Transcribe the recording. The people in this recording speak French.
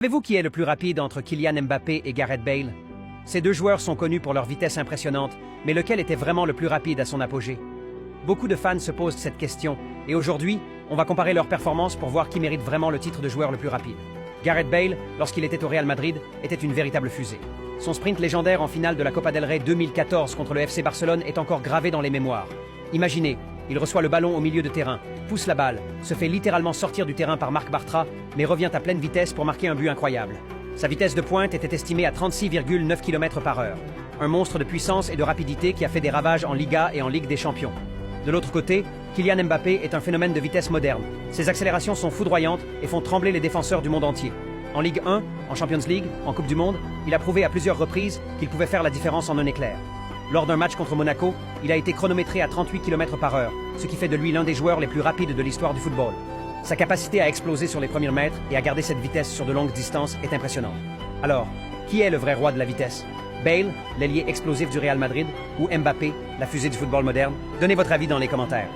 Savez-vous qui est le plus rapide entre Kylian Mbappé et Gareth Bale? Ces deux joueurs sont connus pour leur vitesse impressionnante, mais lequel était vraiment le plus rapide à son apogée? Beaucoup de fans se posent cette question, et aujourd'hui, on va comparer leurs performances pour voir qui mérite vraiment le titre de joueur le plus rapide. Gareth Bale, lorsqu'il était au Real Madrid, était une véritable fusée. Son sprint légendaire en finale de la Copa del Rey 2014 contre le FC Barcelone est encore gravé dans les mémoires. Imaginez, il reçoit le ballon au milieu de terrain, pousse la balle, se fait littéralement sortir du terrain par Marc Bartra, mais revient à pleine vitesse pour marquer un but incroyable. Sa vitesse de pointe était estimée à 36,9 km/h. Un monstre de puissance et de rapidité qui a fait des ravages en Liga et en Ligue des Champions. De l'autre côté, Kylian Mbappé est un phénomène de vitesse moderne. Ses accélérations sont foudroyantes et font trembler les défenseurs du monde entier. En Ligue 1, en Champions League, en Coupe du Monde, il a prouvé à plusieurs reprises qu'il pouvait faire la différence en un éclair. Lors d'un match contre Monaco, il a été chronométré à 38 km/h, ce qui fait de lui l'un des joueurs les plus rapides de l'histoire du football. Sa capacité à exploser sur les premiers mètres et à garder cette vitesse sur de longues distances est impressionnante. Alors, qui est le vrai roi de la vitesse? Bale, l'ailier explosif du Real Madrid, ou Mbappé, la fusée du football moderne? Donnez votre avis dans les commentaires.